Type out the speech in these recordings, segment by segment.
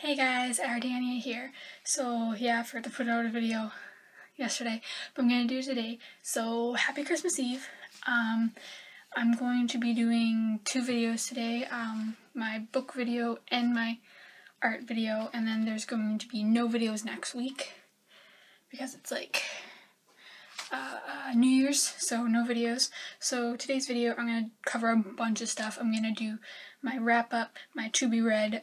Hey guys, Ardania here. So yeah, I forgot to put out a video yesterday, but I'm gonna do it today. So happy Christmas Eve. I'm going to be doing two videos today, my book video and my art video, and then there's going to be no videos next week because it's like New Year's, so no videos. So today's video I'm gonna cover a bunch of stuff. I'm gonna do my wrap up, my to be read,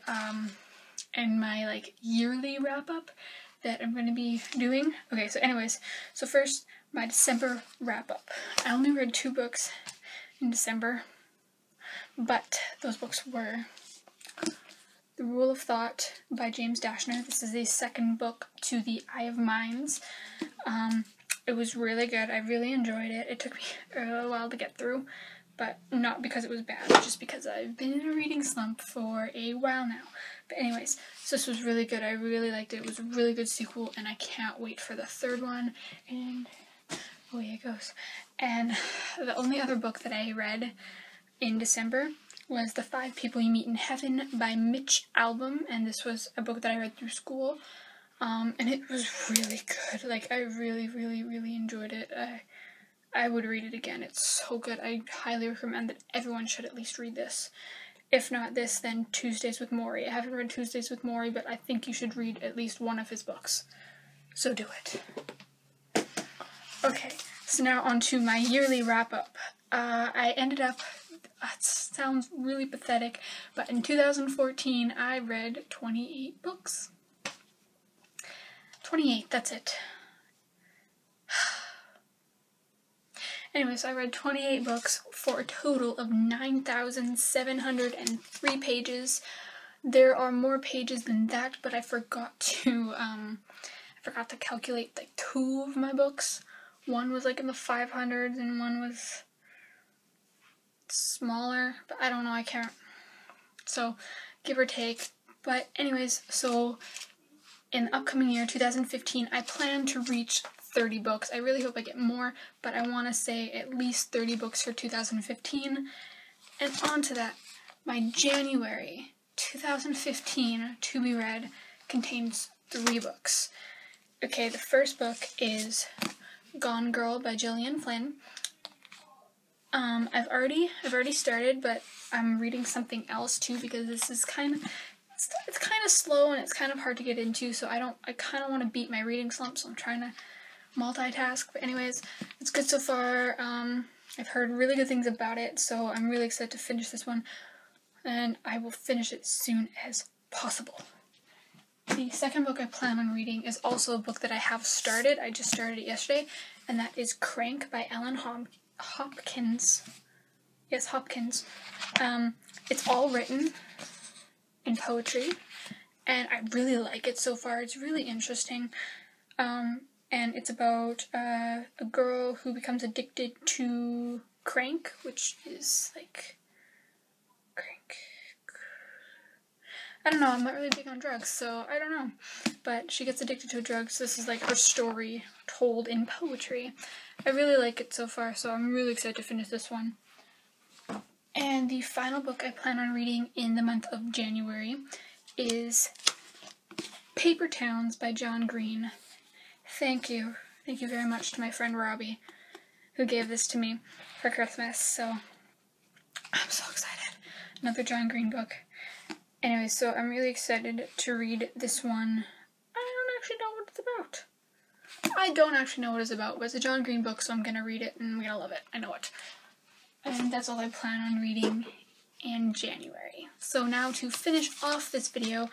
and my like yearly wrap up that I'm going to be doing. Okay, so anyways, so first my December wrap up. I only read 2 books in December, but those books were The Rule of Thought by James Dashner. This is the second book to the Eye of Minds. It was really good. I really enjoyed it. It took me a while to get through, but not because it was bad, just because I've been in a reading slump for a while now. But anyways, so this was really good. I really liked it. It was a really good sequel, and I can't wait for the third one. And away it goes. And the only other book that I read in December was The 5 People You Meet in Heaven by Mitch Albom, and this was a book that I read through school. And it was really good. Like, I really, really, really enjoyed it. I would read it again. It's so good. I highly recommend that everyone should at least read this. If not this, then Tuesdays with Morrie. I haven't read Tuesdays with Morrie, but I think you should read at least one of his books. So do it. Okay, so now on to my yearly wrap-up. I ended up, it sounds really pathetic, but in 2014 I read 28 books. 28, that's it. Anyways, I read 28 books for a total of 9,703 pages. There are more pages than that, but I forgot to calculate like 2 of my books. One was like in the 500s and one was smaller, but I don't know, I can't. So, give or take. But anyways, so in the upcoming year, 2015, I plan to reach 30 books. I really hope I get more, but I want to say at least 30 books for 2015. And on to that, my January 2015 to be read contains 3 books. Okay, the first book is Gone Girl by Gillian Flynn. I've already started, but I'm reading something else too because this is it's kind of slow and it's kind of hard to get into, so I kind of want to beat my reading slump, so I'm trying to multitask. But anyways, it's good so far. I've heard really good things about it, so I'm really excited to finish this one, and I will finish it as soon as possible. The second book I plan on reading is also a book that I have started. I just started it yesterday, and that is Crank by Ellen Hopkins. Yes, Hopkins. It's all written in poetry, and I really like it so far. It's really interesting. And it's about a girl who becomes addicted to crank, which is like crank. I don't know, I'm not really big on drugs, so I don't know. But she gets addicted to drugs. This is like her story told in poetry. I really like it so far, so I'm really excited to finish this one. And the final book I plan on reading in the month of January is Paper Towns by John Green. Thank you. Thank you very much to my friend Robbie, who gave this to me for Christmas, so I'm so excited. Another John Green book. Anyway, so I'm really excited to read this one. I don't actually know what it's about, but it's a John Green book, so I'm going to read it, and I'm going to love it. I know it. And that's all I plan on reading in January. So now to finish off this video,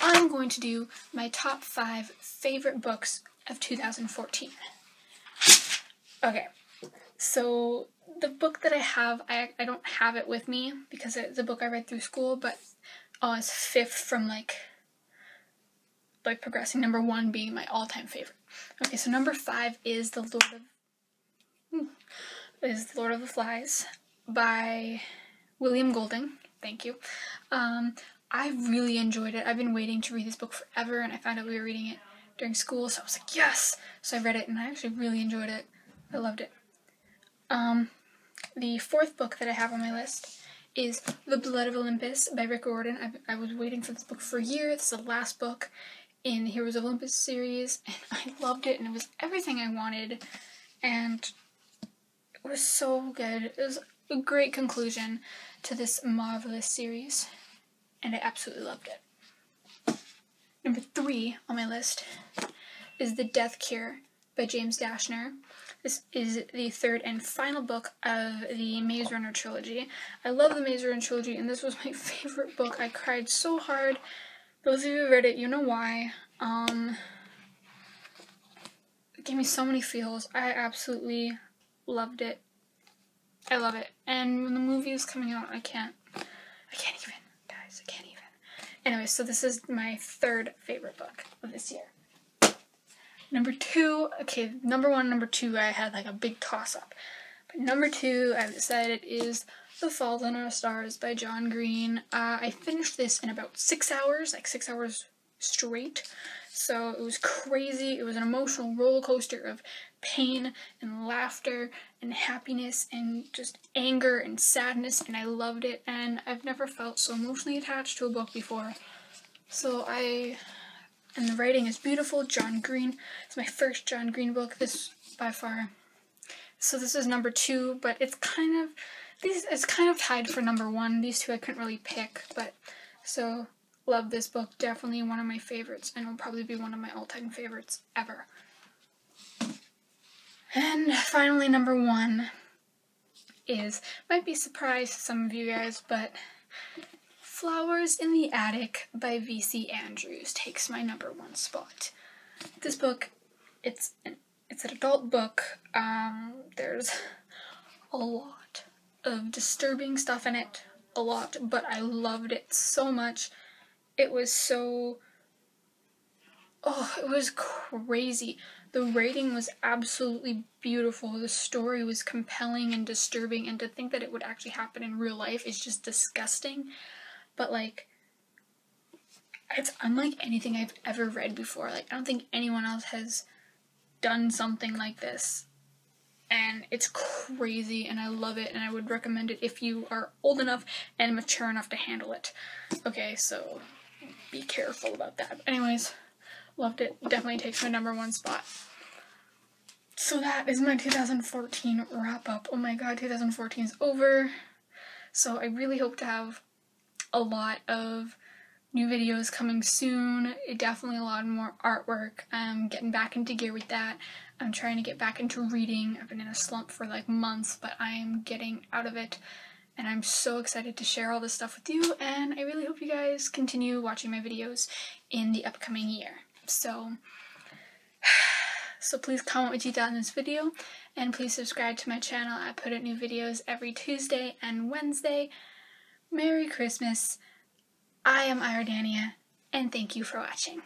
I'm going to do my top 5 favorite books of 2014. Okay, so the book that I have, I don't have it with me because it's a book I read through school, but it's 5th from like progressing, number 1 being my all-time favorite. Okay, so number 5 is The Lord of the Flies by William Golding. Thank you. I really enjoyed it. I've been waiting to read this book forever, and I found out we were reading it during school, so I was like, yes! So I read it, and I actually really enjoyed it. I loved it. The 4th book that I have on my list is The Blood of Olympus by Rick Riordan. I was waiting for this book for a year. It's the last book in the Heroes of Olympus series, and I loved it, and it was everything I wanted, and it was so good. It was a great conclusion to this marvelous series, and I absolutely loved it. Number 3 on my list is The Death Cure by James Dashner. This is the 3rd and final book of the Maze Runner trilogy. I love the Maze Runner trilogy, and this was my favorite book. I cried so hard. Those of you who read it, you know why. It gave me so many feels. I absolutely loved it. I love it. And when the movie is coming out, I can't even, guys, I can't even. Anyway, so this is my 3rd favorite book of this year. Number 2, okay, number 1 and number 2, I had like a big toss-up. But number 2, I've decided, is The Fault in Our Stars by John Green. I finished this in about 6 hours, like 6 hours straight. So it was crazy. It was an emotional roller coaster of pain and laughter and happiness and just anger and sadness, and I loved it, and I've never felt so emotionally attached to a book before. And the writing is beautiful. John Green. It's my first John Green book, this by far. So this is number 2, but it's kind of tied for number 1. These two I couldn't really pick, but so love this book. Definitely one of my favorites, and will probably be one of my all-time favorites ever. And finally, number 1 might be a surprise to some of you guys, but Flowers in the Attic by V.C. Andrews takes my number 1 spot. This book, it's an adult book. There's a lot of disturbing stuff in it, but I loved it so much. It was it was crazy. The writing was absolutely beautiful. The story was compelling and disturbing, and to think that it would actually happen in real life is just disgusting. But, like, it's unlike anything I've ever read before. Like, I don't think anyone else has done something like this. And it's crazy, and I love it, and I would recommend it if you are old enough and mature enough to handle it. Okay, so be careful about that. But anyways, loved it. Definitely takes my number 1 spot. So that is my 2014 wrap-up. Oh my god, 2014 is over. So I really hope to have a lot of new videos coming soon. Definitely a lot more artwork. I'm getting back into gear with that. I'm trying to get back into reading. I've been in a slump for like months, but I'm getting out of it. And I'm so excited to share all this stuff with you, and I really hope you guys continue watching my videos in the upcoming year. So please comment what you thought in this video, and please subscribe to my channel. I put out new videos every Tuesday and Wednesday. Merry Christmas. I am Iredania, and thank you for watching.